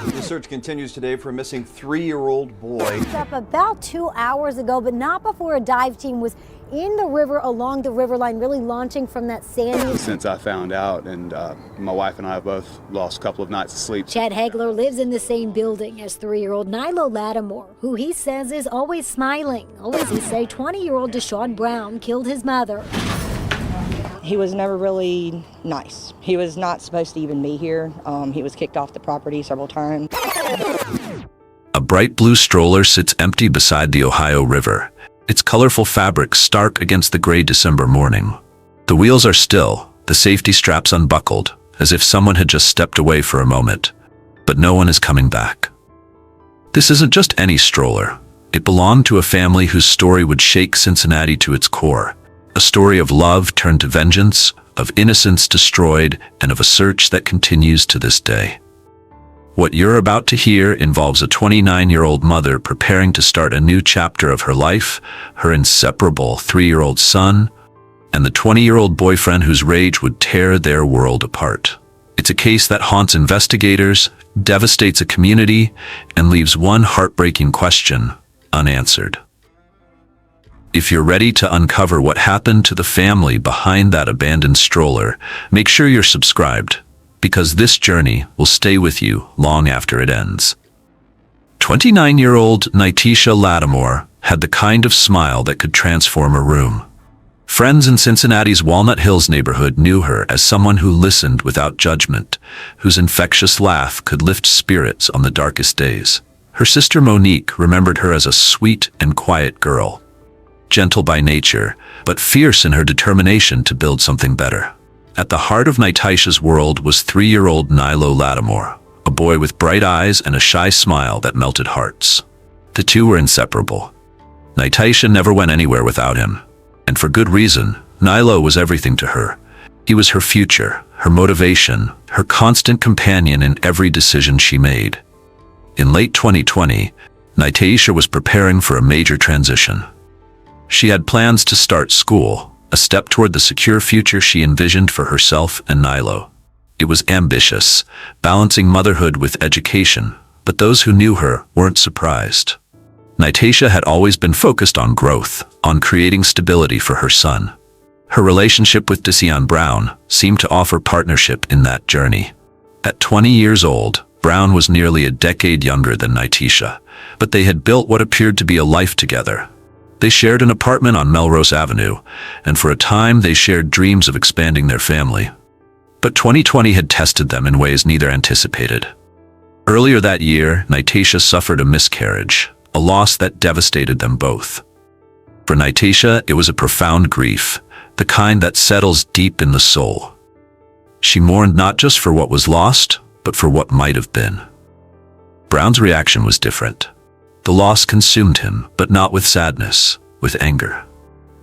The search continues today for a missing 3-year-old boy. Up about 2 hours ago, but not before a dive team was in the river along the river line, really launching from that sandy. Since I found out, and my wife and I have both lost a couple of nights of sleep. Chad Hegler lives in the same building as 3-year-old Nylo Lattimore, who he says is always smiling. Always, he say, 20-year-old Desean Brown killed his mother. He was never really nice. He was not supposed to even be here. He was kicked off the property several times. A bright blue stroller sits empty beside the Ohio River, its colorful fabric stark against the gray December morning. The wheels are still, the safety straps unbuckled, as if someone had just stepped away for a moment. But no one is coming back. This isn't just any stroller. It belonged to a family whose story would shake Cincinnati to its core. A story of love turned to vengeance, of innocence destroyed, and of a search that continues to this day. What you're about to hear involves a 29-year-old mother preparing to start a new chapter of her life, her inseparable 3-year-old son, and the 20-year-old boyfriend whose rage would tear their world apart. It's a case that haunts investigators, devastates a community, and leaves one heartbreaking question unanswered. If you're ready to uncover what happened to the family behind that abandoned stroller, make sure you're subscribed, because this journey will stay with you long after it ends. 29-year-old Nyteisha Lattimore had the kind of smile that could transform a room. Friends in Cincinnati's Walnut Hills neighborhood knew her as someone who listened without judgment, whose infectious laugh could lift spirits on the darkest days. Her sister Monique remembered her as a sweet and quiet girl, gentle by nature, but fierce in her determination to build something better. At the heart of Nyteisha's world was 3-year-old Nylo Lattimore, a boy with bright eyes and a shy smile that melted hearts. The two were inseparable. Nyteisha never went anywhere without him, and for good reason. Nylo was everything to her. He was her future, her motivation, her constant companion in every decision she made. In late 2020, Nyteisha was preparing for a major transition. She had plans to start school, a step toward the secure future she envisioned for herself and Nylo. It was ambitious, balancing motherhood with education, but those who knew her weren't surprised. Nyteisha had always been focused on growth, on creating stability for her son. Her relationship with Desean Brown seemed to offer partnership in that journey. At 20 years old, Brown was nearly a decade younger than Nyteisha, but they had built what appeared to be a life together. They shared an apartment on Melrose Avenue, and for a time they shared dreams of expanding their family. But 2020 had tested them in ways neither anticipated. Earlier that year, Nyteisha suffered a miscarriage, a loss that devastated them both. For Nyteisha, it was a profound grief, the kind that settles deep in the soul. She mourned not just for what was lost, but for what might have been. Brown's reaction was different. The loss consumed him, but not with sadness, with anger.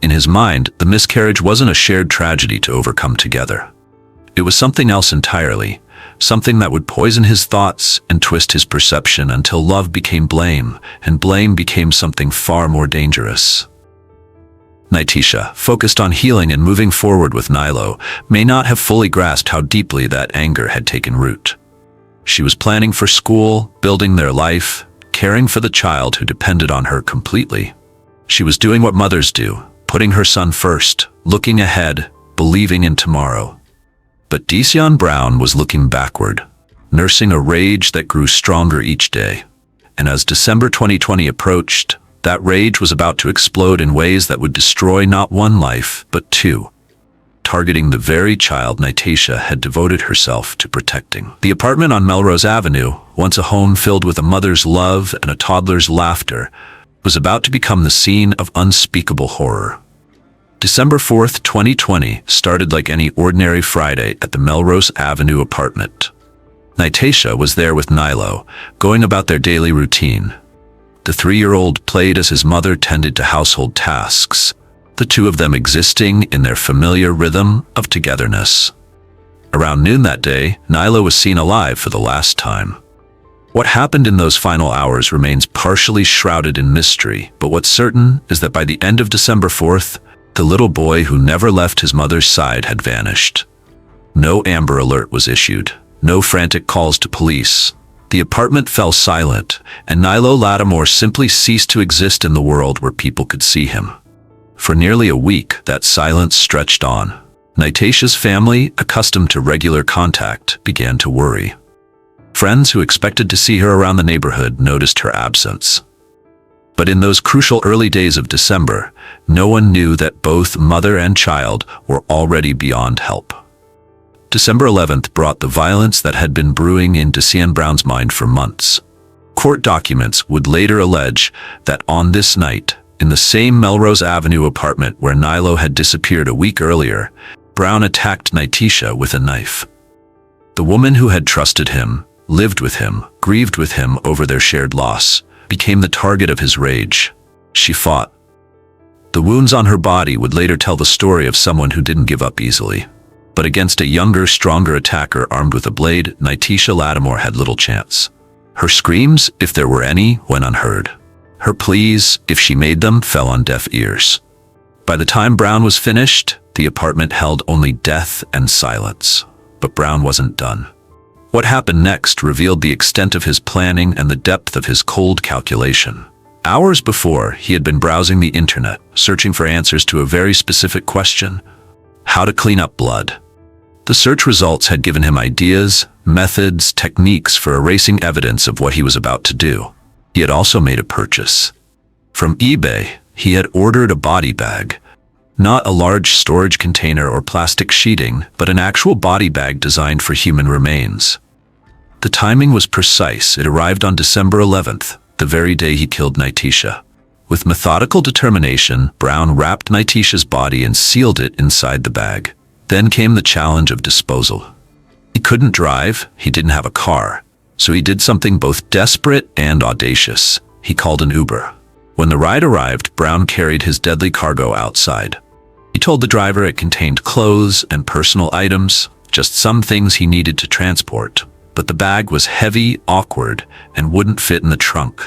In his mind, the miscarriage wasn't a shared tragedy to overcome together. It was something else entirely, something that would poison his thoughts and twist his perception until love became blame, and blame became something far more dangerous. Nyteisha, focused on healing and moving forward with Nylo, may not have fully grasped how deeply that anger had taken root. She was planning for school, building their life, caring for the child who depended on her completely. She was doing what mothers do, putting her son first, looking ahead, believing in tomorrow. But Desean Brown was looking backward, nursing a rage that grew stronger each day. And as December 2020 approached, that rage was about to explode in ways that would destroy not one life, but two, targeting the very child Nyteisha had devoted herself to protecting. The apartment on Melrose Avenue, once a home filled with a mother's love and a toddler's laughter, was about to become the scene of unspeakable horror. December 4th, 2020 started like any ordinary Friday at the Melrose Avenue apartment. Nyteisha was there with Nylo, going about their daily routine. The 3-year-old played as his mother tended to household tasks, the two of them existing in their familiar rhythm of togetherness. Around noon that day, Nylo was seen alive for the last time. What happened in those final hours remains partially shrouded in mystery, but what's certain is that by the end of December 4th, the little boy who never left his mother's side had vanished. No Amber Alert was issued, no frantic calls to police. The apartment fell silent, and Nylo Lattimore simply ceased to exist in the world where people could see him. For nearly a week, that silence stretched on. Nyteisha's family, accustomed to regular contact, began to worry. Friends who expected to see her around the neighborhood noticed her absence. But in those crucial early days of December, no one knew that both mother and child were already beyond help. December 11th brought the violence that had been brewing in Desean Brown's mind for months. Court documents would later allege that on this night, in the same Melrose Avenue apartment where Nylo had disappeared a week earlier, Brown attacked Nyteisha with a knife. The woman who had trusted him, lived with him, grieved with him over their shared loss, became the target of his rage. She fought. The wounds on her body would later tell the story of someone who didn't give up easily. But against a younger, stronger attacker armed with a blade, Nyteisha Lattimore had little chance. Her screams, if there were any, went unheard. Her pleas, if she made them, fell on deaf ears. By the time Brown was finished, the apartment held only death and silence. But Brown wasn't done. What happened next revealed the extent of his planning and the depth of his cold calculation. Hours before, he had been browsing the internet, searching for answers to a very specific question: how to clean up blood. The search results had given him ideas, methods, techniques for erasing evidence of what he was about to do. He had also made a purchase. From eBay, he had ordered a body bag. Not a large storage container or plastic sheeting, but an actual body bag designed for human remains. The timing was precise. It arrived on December 11th, the very day he killed Nyteisha. With methodical determination, Brown wrapped Nyteisha's body and sealed it inside the bag. Then came the challenge of disposal. He couldn't drive, he didn't have a car, so he did something both desperate and audacious. He called an Uber. When the ride arrived, Brown carried his deadly cargo outside. He told the driver it contained clothes and personal items, just some things he needed to transport. But the bag was heavy, awkward, and wouldn't fit in the trunk.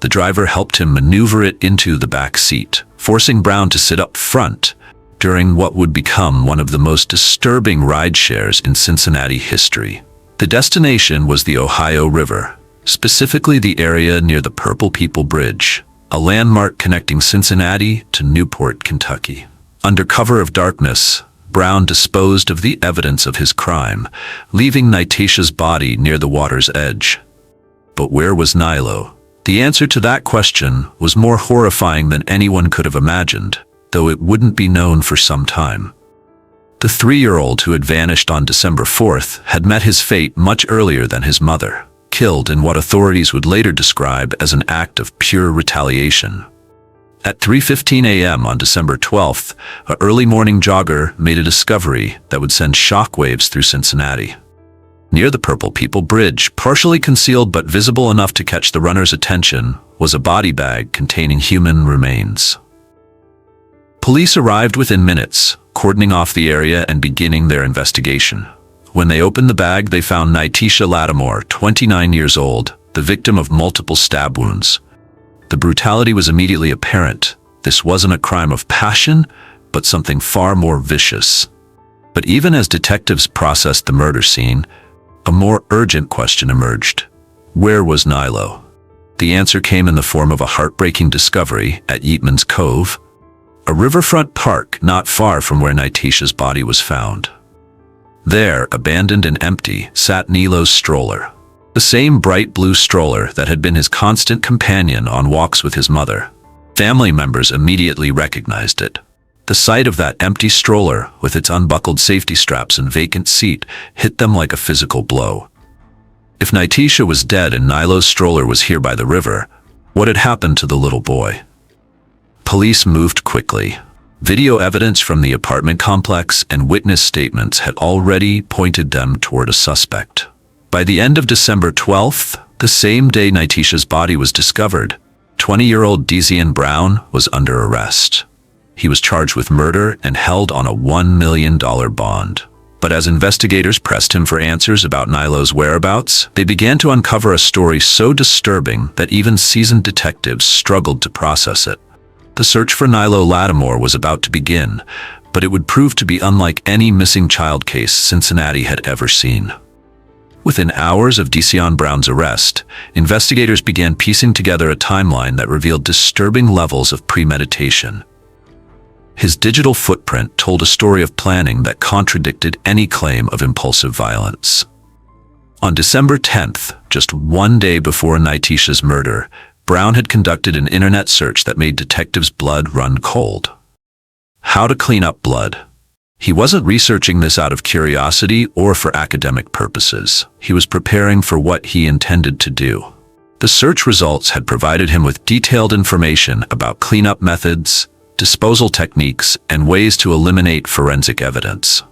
The driver helped him maneuver it into the back seat, forcing Brown to sit up front during what would become one of the most disturbing ride shares in Cincinnati history. The destination was the Ohio River, specifically the area near the Purple People Bridge, a landmark connecting Cincinnati to Newport, Kentucky. Under cover of darkness, Brown disposed of the evidence of his crime, leaving Nyteisha's body near the water's edge. But where was Nylo? The answer to that question was more horrifying than anyone could have imagined, though it wouldn't be known for some time. The 3-year-old who had vanished on December 4th had met his fate much earlier than his mother, killed in what authorities would later describe as an act of pure retaliation. At 3:15 a.m. on December 12th, an early morning jogger made a discovery that would send shockwaves through Cincinnati. Near the Purple People Bridge, partially concealed but visible enough to catch the runner's attention, was a body bag containing human remains. Police arrived within minutes, cordoning off the area and beginning their investigation. When they opened the bag, they found Nyteisha Lattimore, 29 years old, the victim of multiple stab wounds. The brutality was immediately apparent. This wasn't a crime of passion, but something far more vicious. But even as detectives processed the murder scene, a more urgent question emerged. Where was Nylo? The answer came in the form of a heartbreaking discovery at Yeatman's Cove, a riverfront park not far from where Nyteisha's body was found. There, abandoned and empty, sat Nylo's stroller. The same bright blue stroller that had been his constant companion on walks with his mother. Family members immediately recognized it. The sight of that empty stroller, with its unbuckled safety straps and vacant seat, hit them like a physical blow. If Nyteisha was dead and Nylo's stroller was here by the river, what had happened to the little boy? Police moved quickly. Video evidence from the apartment complex and witness statements had already pointed them toward a suspect. By the end of December 12th, the same day Nyteisha's body was discovered, 20-year-old Desean Brown was under arrest. He was charged with murder and held on a $1 million bond. But as investigators pressed him for answers about Nylo's whereabouts, they began to uncover a story so disturbing that even seasoned detectives struggled to process it. The search for Nylo Lattimore was about to begin, but it would prove to be unlike any missing child case Cincinnati had ever seen. Within hours of Desean Brown's arrest, investigators began piecing together a timeline that revealed disturbing levels of premeditation. His digital footprint told a story of planning that contradicted any claim of impulsive violence. On December 10th, just one day before Nyteisha's murder, Brown had conducted an internet search that made detectives' blood run cold. How to clean up blood. He wasn't researching this out of curiosity or for academic purposes. He was preparing for what he intended to do. The search results had provided him with detailed information about cleanup methods, disposal techniques, and ways to eliminate forensic evidence.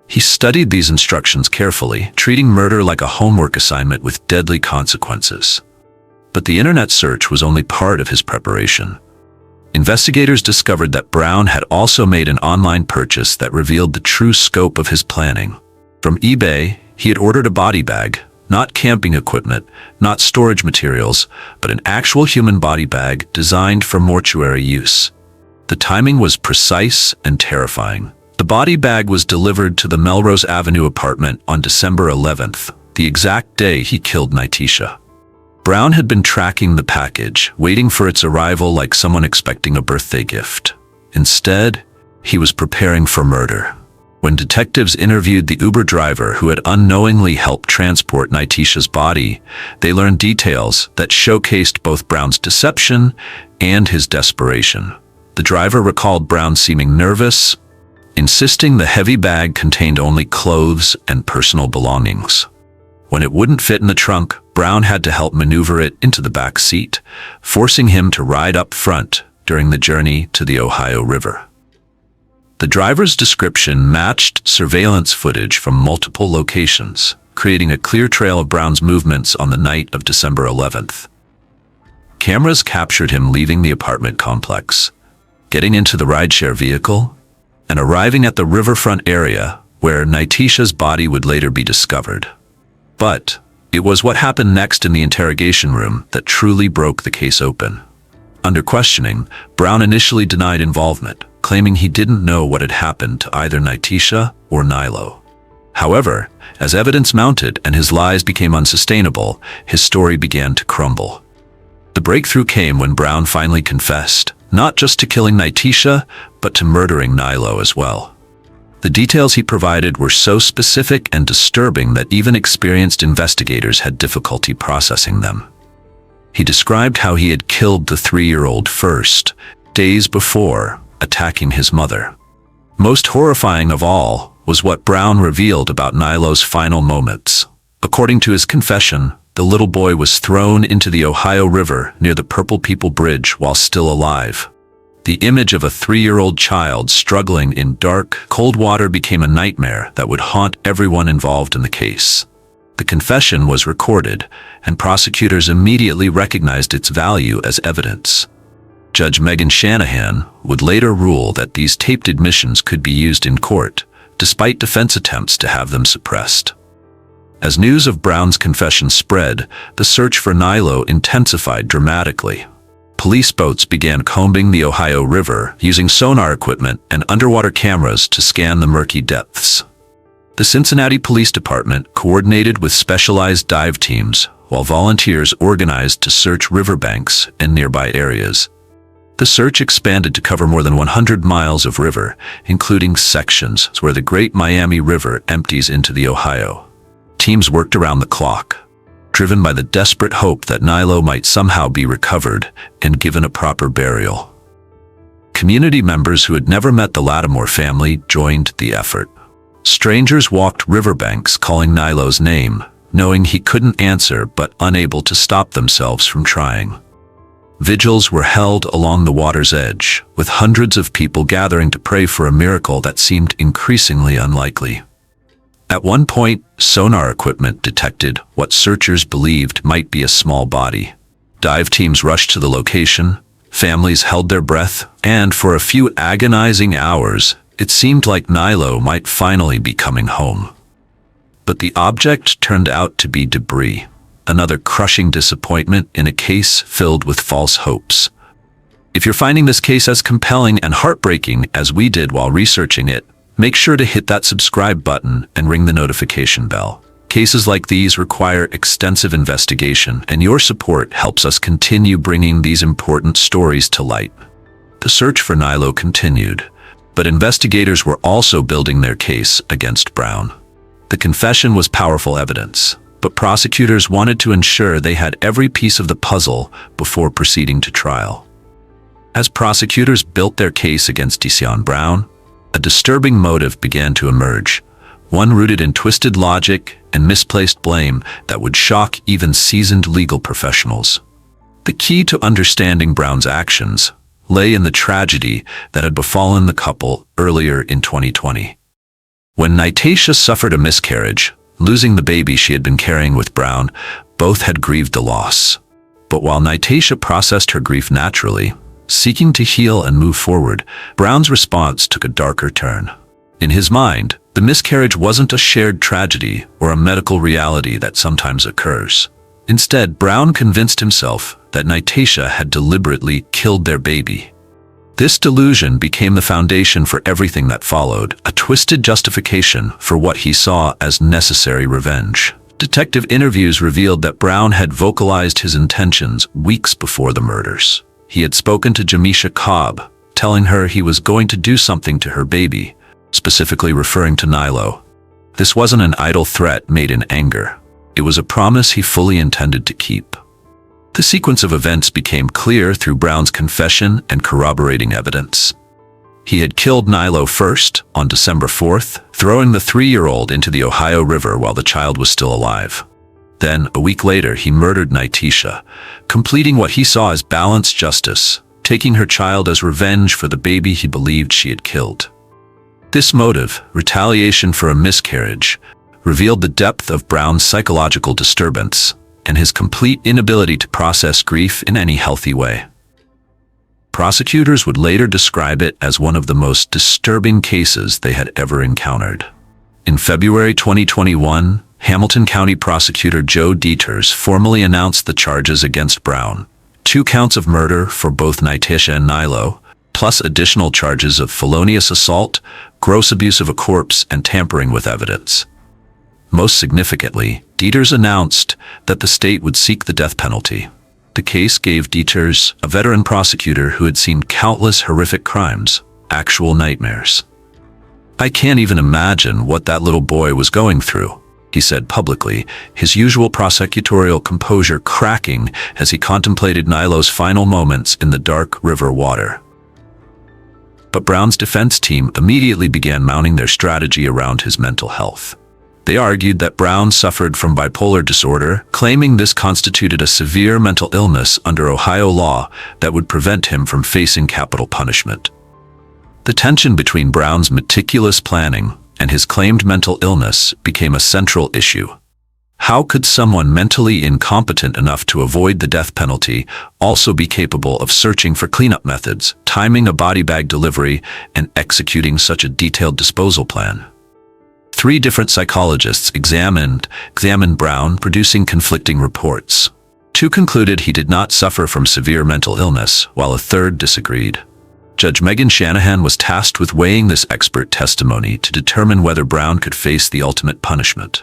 He studied these instructions carefully, treating murder like a homework assignment with deadly consequences. But the internet search was only part of his preparation. Investigators discovered that Brown had also made an online purchase that revealed the true scope of his planning. From eBay, he had ordered a body bag, not camping equipment, not storage materials, but an actual human body bag designed for mortuary use. The timing was precise and terrifying. The body bag was delivered to the Melrose Avenue apartment on December 11th, the exact day he killed Nyteisha. Brown had been tracking the package, waiting for its arrival like someone expecting a birthday gift. Instead, he was preparing for murder. When detectives interviewed the Uber driver who had unknowingly helped transport Nyteisha's body, they learned details that showcased both Brown's deception and his desperation. The driver recalled Brown seeming nervous, insisting the heavy bag contained only clothes and personal belongings. When it wouldn't fit in the trunk, Brown had to help maneuver it into the back seat, forcing him to ride up front during the journey to the Ohio River. The driver's description matched surveillance footage from multiple locations, creating a clear trail of Brown's movements on the night of December 11th. Cameras captured him leaving the apartment complex, getting into the rideshare vehicle, and arriving at the riverfront area where Nyteisha's body would later be discovered. But it was what happened next in the interrogation room that truly broke the case open. Under questioning, Brown initially denied involvement, claiming he didn't know what had happened to either Nyteisha or Nylo. However, as evidence mounted and his lies became unsustainable, his story began to crumble. The breakthrough came when Brown finally confessed, not just to killing Nyteisha, but to murdering Nylo as well. The details he provided were so specific and disturbing that even experienced investigators had difficulty processing them. He described how he had killed the 3-year-old first, days before attacking his mother. Most horrifying of all was what Brown revealed about Nylo's final moments. According to his confession, the little boy was thrown into the Ohio River near the Purple People Bridge while still alive. The image of a 3-year-old child struggling in dark, cold water became a nightmare that would haunt everyone involved in the case. The confession was recorded, and prosecutors immediately recognized its value as evidence. Judge Megan Shanahan would later rule that these taped admissions could be used in court, despite defense attempts to have them suppressed. As news of Brown's confession spread, the search for Nylo intensified dramatically. Police boats began combing the Ohio River, using sonar equipment and underwater cameras to scan the murky depths. The Cincinnati Police Department coordinated with specialized dive teams, while volunteers organized to search riverbanks and nearby areas. The search expanded to cover more than 100 miles of river, including sections where the Great Miami River empties into the Ohio. Teams worked around the clock, driven by the desperate hope that Nylo might somehow be recovered and given a proper burial. Community members who had never met the Lattimore family joined the effort. Strangers walked riverbanks calling Nylo's name, knowing he couldn't answer but unable to stop themselves from trying. Vigils were held along the water's edge, with hundreds of people gathering to pray for a miracle that seemed increasingly unlikely. At one point, sonar equipment detected what searchers believed might be a small body. Dive teams rushed to the location, families held their breath, and for a few agonizing hours, it seemed like Nylo might finally be coming home. But the object turned out to be debris, another crushing disappointment in a case filled with false hopes. If you're finding this case as compelling and heartbreaking as we did while researching it, make sure to hit that subscribe button and ring the notification bell. Cases like these require extensive investigation, and your support helps us continue bringing these important stories to light. The search for Nylo continued, but investigators were also building their case against Brown. The confession was powerful evidence, but prosecutors wanted to ensure they had every piece of the puzzle before proceeding to trial. As prosecutors built their case against Desean Brown, a disturbing motive began to emerge, one rooted in twisted logic and misplaced blame that would shock even seasoned legal professionals. The key to understanding Brown's actions lay in the tragedy that had befallen the couple earlier in 2020. When Nyteisha suffered a miscarriage, losing the baby she had been carrying with Brown, both had grieved the loss. But while Nyteisha processed her grief naturally, seeking to heal and move forward, Brown's response took a darker turn. In his mind, the miscarriage wasn't a shared tragedy or a medical reality that sometimes occurs. Instead, Brown convinced himself that Nyteisha had deliberately killed their baby. This delusion became the foundation for everything that followed, a twisted justification for what he saw as necessary revenge. Detective interviews revealed that Brown had vocalized his intentions weeks before the murders. He had spoken to Jamisha Cobb, telling her he was going to do something to her baby, specifically referring to Nylo. This wasn't an idle threat made in anger. It was a promise he fully intended to keep. The sequence of events became clear through Brown's confession and corroborating evidence. He had killed Nylo first, on December 4th, throwing the 3-year-old into the Ohio River while the child was still alive. Then, a week later, he murdered Nyteisha, completing what he saw as balanced justice, taking her child as revenge for the baby he believed she had killed. This motive, retaliation for a miscarriage, revealed the depth of Brown's psychological disturbance and his complete inability to process grief in any healthy way. Prosecutors would later describe it as one of the most disturbing cases they had ever encountered. In February 2021, Hamilton County Prosecutor Joe Dieters formally announced the charges against Brown: 2 counts of murder for both Nyteisha and Nylo, plus additional charges of felonious assault, gross abuse of a corpse, and tampering with evidence. Most significantly, Dieters announced that the state would seek the death penalty. The case gave Dieters, a veteran prosecutor who had seen countless horrific crimes, actual nightmares. "I can't even imagine what that little boy was going through," he said publicly, his usual prosecutorial composure cracking as he contemplated Nylo's final moments in the dark river water. But Brown's defense team immediately began mounting their strategy around his mental health. They argued that Brown suffered from bipolar disorder, claiming this constituted a severe mental illness under Ohio law that would prevent him from facing capital punishment. The tension between Brown's meticulous planning and his claimed mental illness became a central issue. How could someone mentally incompetent enough to avoid the death penalty also be capable of searching for cleanup methods, timing a body bag delivery, and executing such a detailed disposal plan? 3 different psychologists examined Brown, producing conflicting reports. 2 concluded he did not suffer from severe mental illness, while a third disagreed. Judge Megan Shanahan was tasked with weighing this expert testimony to determine whether Brown could face the ultimate punishment.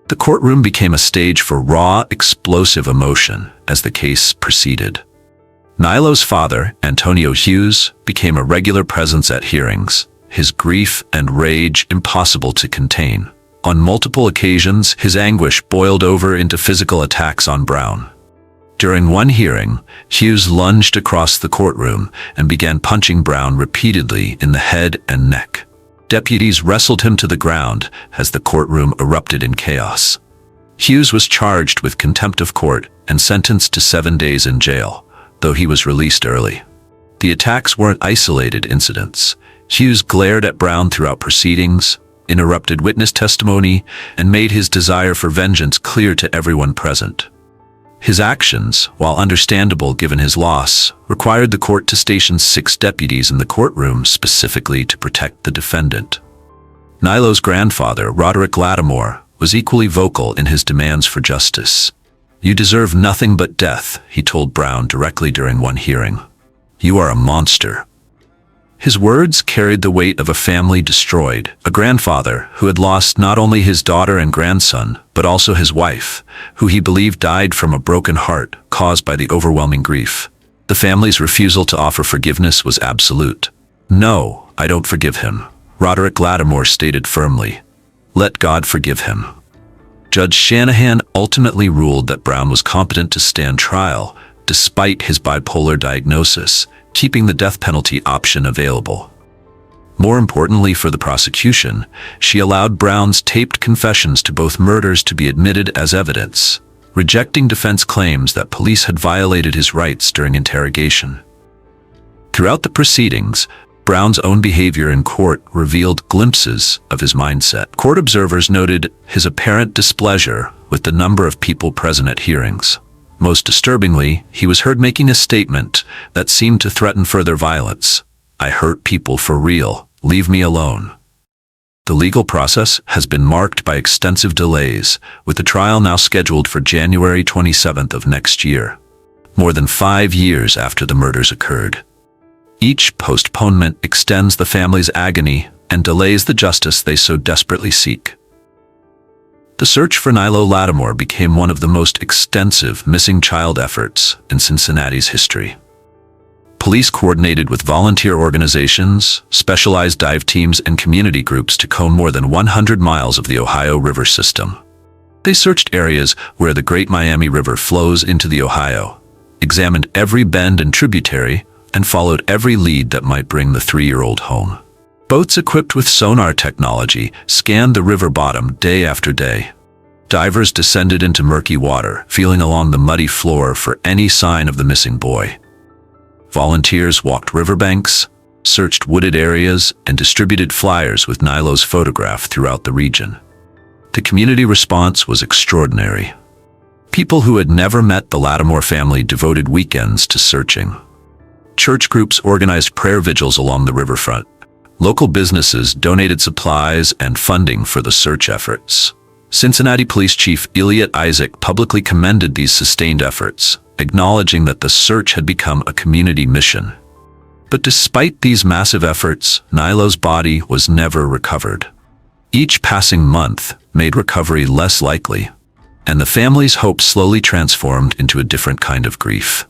The courtroom became a stage for raw, explosive emotion as the case proceeded. Nylo's father, Antonio Hughes, became a regular presence at hearings, his grief and rage impossible to contain. On multiple occasions, his anguish boiled over into physical attacks on Brown. During one hearing, Hughes lunged across the courtroom and began punching Brown repeatedly in the head and neck. Deputies wrestled him to the ground as the courtroom erupted in chaos. Hughes was charged with contempt of court and sentenced to 7 days in jail, though he was released early. The attacks weren't isolated incidents. Hughes glared at Brown throughout proceedings, interrupted witness testimony, and made his desire for vengeance clear to everyone present. His actions, while understandable given his loss, required the court to station 6 deputies in the courtroom specifically to protect the defendant. Nylo's grandfather, Nyteisha Lattimore, was equally vocal in his demands for justice. "You deserve nothing but death," he told Brown directly during one hearing. "You are a monster." His words carried the weight of a family destroyed, a grandfather who had lost not only his daughter and grandson, but also his wife, who he believed died from a broken heart caused by the overwhelming grief. The family's refusal to offer forgiveness was absolute. "No, I don't forgive him," Roderick Lattimore stated firmly. "Let God forgive him." Judge Shanahan ultimately ruled that Brown was competent to stand trial, despite his bipolar diagnosis, keeping the death penalty option available. More importantly for the prosecution, she allowed Brown's taped confessions to both murders to be admitted as evidence, rejecting defense claims that police had violated his rights during interrogation. Throughout the proceedings, Brown's own behavior in court revealed glimpses of his mindset. Court observers noted his apparent displeasure with the number of people present at hearings. Most disturbingly, he was heard making a statement that seemed to threaten further violence. "I hurt people for real. Leave me alone." The legal process has been marked by extensive delays, with the trial now scheduled for January 27th of next year, more than 5 years after the murders occurred. Each postponement extends the family's agony and delays the justice they so desperately seek. The search for Nylo Lattimore became one of the most extensive missing child efforts in Cincinnati's history. Police coordinated with volunteer organizations, specialized dive teams, and community groups to comb more than 100 miles of the Ohio River system. They searched areas where the Great Miami River flows into the Ohio, examined every bend and tributary, and followed every lead that might bring the 3-year-old home. Boats equipped with sonar technology scanned the river bottom day after day. Divers descended into murky water, feeling along the muddy floor for any sign of the missing boy. Volunteers walked riverbanks, searched wooded areas, and distributed flyers with Nylo's photograph throughout the region. The community response was extraordinary. People who had never met the Lattimore family devoted weekends to searching. Church groups organized prayer vigils along the riverfront. Local businesses donated supplies and funding for the search efforts. Cincinnati Police Chief Elliot Isaac publicly commended these sustained efforts, acknowledging that the search had become a community mission. But despite these massive efforts, Nylo's body was never recovered. Each passing month made recovery less likely, and the family's hope slowly transformed into a different kind of grief: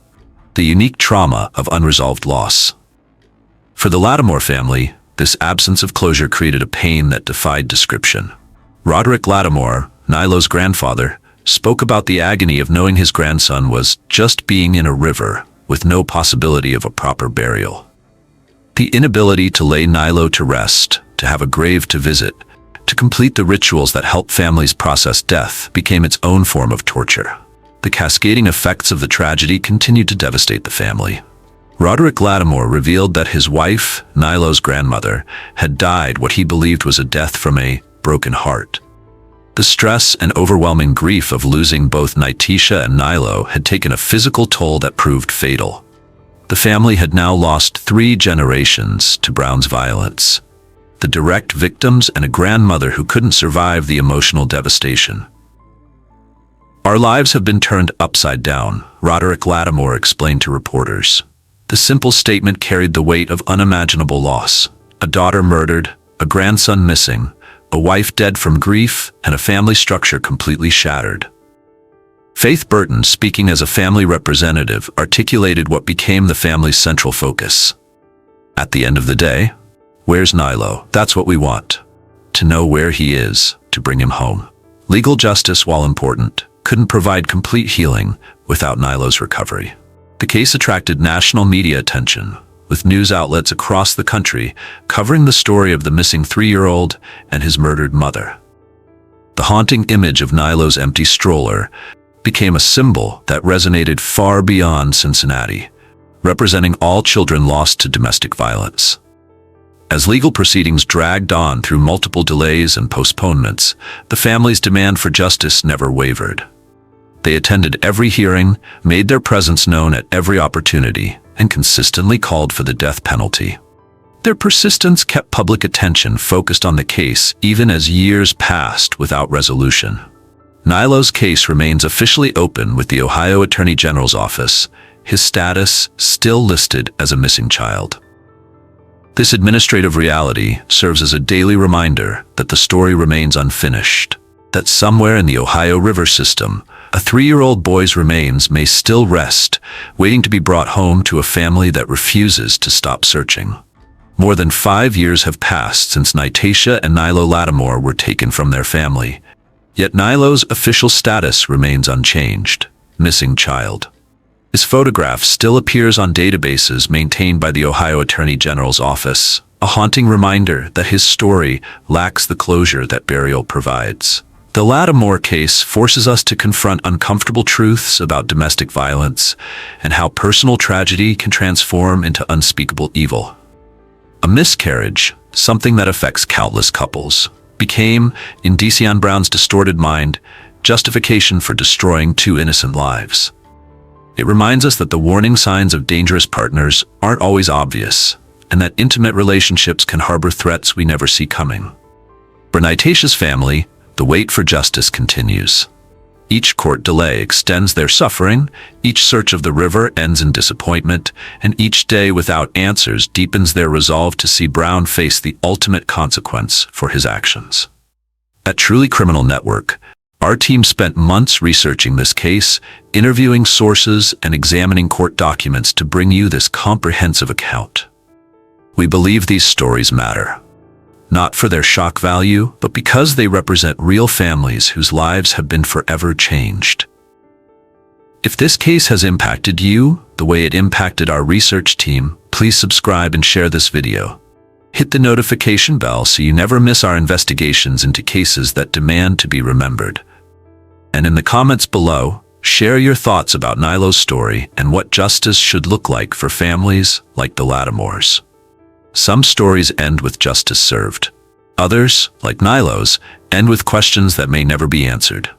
the unique trauma of unresolved loss. For the Lattimore family, this absence of closure created a pain that defied description. Roderick Lattimore, Nylo's grandfather, spoke about the agony of knowing his grandson was just being in a river with no possibility of a proper burial. The inability to lay Nylo to rest, to have a grave to visit, to complete the rituals that help families process death became its own form of torture. The cascading effects of the tragedy continued to devastate the family. Roderick Lattimore revealed that his wife, Nylo's grandmother, had died what he believed was a death from a broken heart. The stress and overwhelming grief of losing both Nyteisha and Nylo had taken a physical toll that proved fatal. The family had now lost 3 generations to Brown's violence, the direct victims and a grandmother who couldn't survive the emotional devastation. "Our lives have been turned upside down," Roderick Lattimore explained to reporters. The simple statement carried the weight of unimaginable loss: a daughter murdered, a grandson missing, a wife dead from grief, and a family structure completely shattered. Faith Burton, speaking as a family representative, articulated what became the family's central focus. "At the end of the day, where's Nylo? That's what we want. To know where he is, to bring him home." Legal justice, while important, couldn't provide complete healing without Nylo's recovery. The case attracted national media attention, with news outlets across the country covering the story of the missing 3-year-old and his murdered mother. The haunting image of Nylo's empty stroller became a symbol that resonated far beyond Cincinnati, representing all children lost to domestic violence. As legal proceedings dragged on through multiple delays and postponements, the family's demand for justice never wavered. They attended every hearing, made their presence known at every opportunity, and consistently called for the death penalty. Their persistence kept public attention focused on the case even as years passed without resolution. Nylo's case remains officially open with the Ohio Attorney General's office, his status still listed as a missing child. This administrative reality serves as a daily reminder that the story remains unfinished, that somewhere in the Ohio River system, a 3-year-old boy's remains may still rest, waiting to be brought home to a family that refuses to stop searching. More than 5 years have passed since Nyteisha and Nylo Lattimore were taken from their family. Yet Nylo's official status remains unchanged, missing child. His photograph still appears on databases maintained by the Ohio Attorney General's office, a haunting reminder that his story lacks the closure that burial provides. The Lattimore case forces us to confront uncomfortable truths about domestic violence and how personal tragedy can transform into unspeakable evil. A miscarriage, something that affects countless couples, became, in Desean Brown's distorted mind, justification for destroying 2 innocent lives. It reminds us that the warning signs of dangerous partners aren't always obvious, and that intimate relationships can harbor threats we never see coming. For Nyteisha's family, the wait for justice continues. Each court delay extends their suffering, each search of the river ends in disappointment, and each day without answers deepens their resolve to see Brown face the ultimate consequence for his actions. At Truly Criminal Network, our team spent months researching this case, interviewing sources, and examining court documents to bring you this comprehensive account. We believe these stories matter, not for their shock value, but because they represent real families whose lives have been forever changed. If this case has impacted you the way it impacted our research team, please subscribe and share this video. Hit the notification bell so you never miss our investigations into cases that demand to be remembered. And in the comments below, share your thoughts about Nylo's story and what justice should look like for families like the Lattimores. Some stories end with justice served. Others, like Nylo's, end with questions that may never be answered.